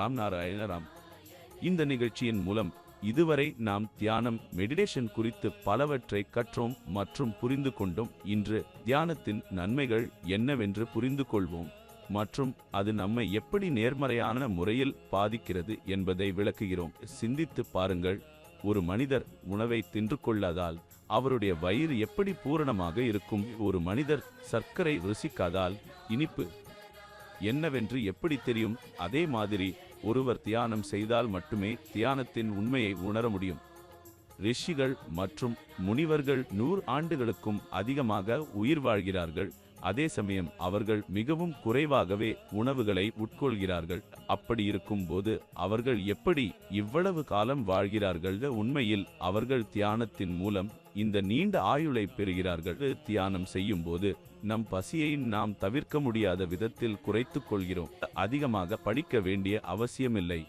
ராம் நாராயண ராம். இந்த நிகழ்ச்சியின் மூலம் இதுவரை நாம் தியானம் மெடிடேஷன் குறித்து பலவற்றை கற்றோம் மற்றும் புரிந்து கொண்டோம். இன்று தியானத்தின் நன்மைகள் என்னவென்று புரிந்து கொள்வோம் மற்றும் அது நம்மை எப்படி நேர்மறையான முறையில் பாதிக்கிறது என்பதை விளக்குகிறோம். சிந்தித்து பாருங்கள், ஒரு மனிதர் உணவை தின்று கொள்ளாதால் அவருடைய வயிறு எப்படி பூரணமாக இருக்கும்? ஒரு மனிதர் சர்க்கரை ருசிக்காதால் இனிப்பு என்னவென்று எப்படி தெரியும்? அதே மாதிரி ஒருவர் தியானம் செய்தால் மட்டுமே தியானத்தின் உண்மையை உணர முடியும். ரிஷிகள் மற்றும் முனிவர்கள் 100 ஆண்டுகளுக்கும் அதிகமாக உயிர் வாழ்கிறார்கள். அதே சமயம் அவர்கள் மிகவும் குறைவாகவே உணவுகளை உட்கொள்கிறார்கள். அப்படி இருக்கும்போது அவர்கள் எப்படி இவ்வளவு காலம் வாழ்கிறார்கள்? உண்மையில் அவர்கள் தியானத்தின் மூலம் இந்த நீண்ட ஆயுளை பெறுகிறார்கள். தியானம் செய்யும் போது நம் பசியை நாம் தவிர்க்க முடியாத விதத்தில் குறைத்துக் கொள்கிறோம். அதிகமாக படிக்க வேண்டிய அவசியமில்லை.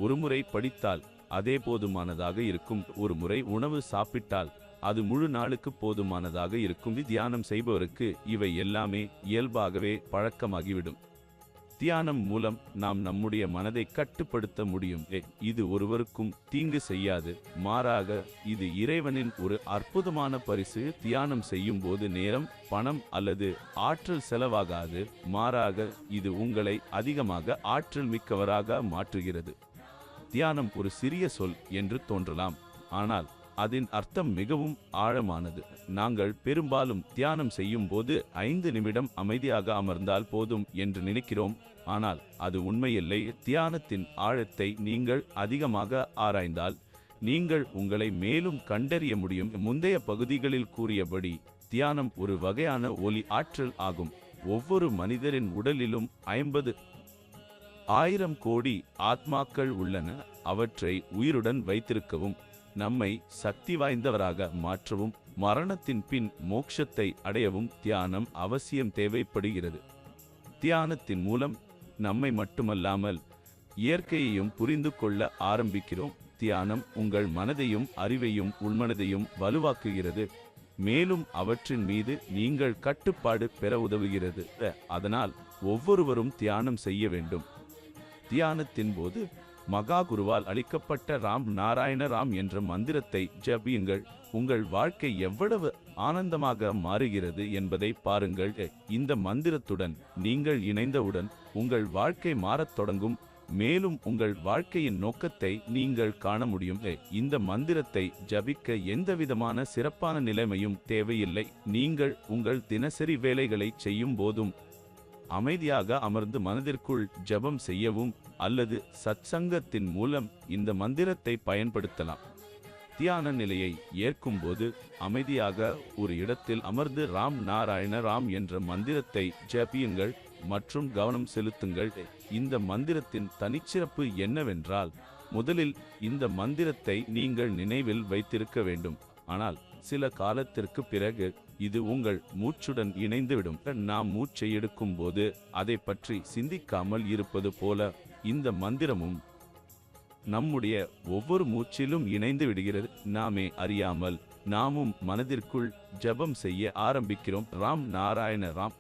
ஒருமுறை படித்தால் அதே போதுமானதாக இருக்கும். ஒரு முறை உணவு சாப்பிட்டால் அது முழு நாளுக்கு போதுமானதாக இருக்கும். தியானம் செய்பவருக்கு இவை எல்லாமே இயல்பாகவே பழக்கமாகிவிடும். தியானம் மூலம் நாம் நம்முடைய மனதை கட்டுப்படுத்த முடியும். இது ஒருவருக்கும் தீங்கு செய்யாது, மாறாக இது இறைவனின் ஒரு அற்புதமான பரிசு. தியானம் செய்யும் போது நேரம், பணம் அல்லது ஆற்றல் செலவாகாது, மாறாக இது உங்களை அதிகமாக ஆற்றல் மிக்கவராக மாற்றுகிறது. தியானம் ஒரு சிறிய சொல் என்று தோன்றலாம், ஆனால் அதன் அர்த்தம் மிகவும் ஆழமானது. நாங்கள் பெரும்பாலும் தியானம் செய்யும் போது 5 நிமிடம் அமைதியாக அமர்ந்தால் போதும் என்று நினைக்கிறோம், ஆனால் அது உண்மையில்லை. தியானத்தின் ஆழத்தை நீங்கள் அதிகமாக ஆராய்ந்தால் நீங்கள் உங்களை மேலும் கண்டறிய முடியும். முந்தைய பகுதிகளில் கூறியபடி தியானம் ஒரு வகையான ஒலி ஆற்றல் ஆகும். ஒவ்வொரு மனிதரின் உடலிலும் 50,000 கோடி ஆத்மாக்கள் உள்ளன. அவற்றை உயிருடன் வைத்திருக்கவும், நம்மை சக்தி வாய்ந்தவராக மாற்றவும், மரணத்தின் பின் மோட்சத்தை அடையவும் தியானம் அவசியம் தேவைப்படுகிறது. தியானத்தின் மூலம் நம்மை மட்டுமல்லாமல் இயற்கையையும் புரிந்து கொள்ள ஆரம்பிக்கிறோம். தியானம் உங்கள் மனதையும் அறிவையும் உள்மனதையும் வலுவாக்குகிறது, மேலும் அவற்றின் மீது நீங்கள் கட்டுப்பாடு பெற உதவுகிறது. அதனால் ஒவ்வொருவரும் தியானம் செய்ய வேண்டும். தியானத்தின் போது மகா குருவால் அளிக்கப்பட்ட ராம் நாராயண ராம் என்ற மந்திரத்தை ஜபியுங்கள். உங்கள் வாழ்க்கை எவ்வளவு ஆனந்தமாக மாறுகிறது என்பதை பாருங்கள். இந்த மந்திரத்துடன் நீங்கள் இணைந்தவுடன் உங்கள் வாழ்க்கை மாறத் தொடங்கும், மேலும் உங்கள் வாழ்க்கையின் நோக்கத்தை நீங்கள் காண முடியும். இந்த மந்திரத்தை ஜபிக்க எந்தவிதமான சிறப்பான நிலைமையும் தேவையில்லை. நீங்கள் உங்கள் தினசரி வேலைகளை செய்யும் போதும் அமைதியாக அமர்ந்து மனதிற்குள் ஜபம் செய்யவும் அல்லது சத்சங்கத்தின் மூலம் இந்த மந்திரத்தை பயன்படுத்தலாம். தியான நிலையை ஏற்கும்போது அமைதியாக ஒரு இடத்தில் அமர்ந்து ராம் நாராயண ராம் என்ற மந்திரத்தை ஜபியுங்கள் மற்றும் கவனம் செலுத்துங்கள். இந்த மந்திரத்தின் தனிச்சிறப்பு என்னவென்றால், முதலில் இந்த மந்திரத்தை நீங்கள் நினைவில் வைத்திருக்க வேண்டும், ஆனால் சில காலத்திற்கு பிறகு இது உங்கள் மூச்சுடன் இணைந்துவிடும். நாம் மூச்சை எடுக்கும் போது அதை பற்றி சிந்திக்காமல் இருப்பது போல இந்த மந்திரமும் நம்முடைய ஒவ்வொரு மூச்சிலும் இணைந்து விடுகிறது. நாமே அறியாமல் நாமும் மனதிற்குள் ஜபம் செய்ய ஆரம்பிக்கிறோம். ராம் நாராயண ராம்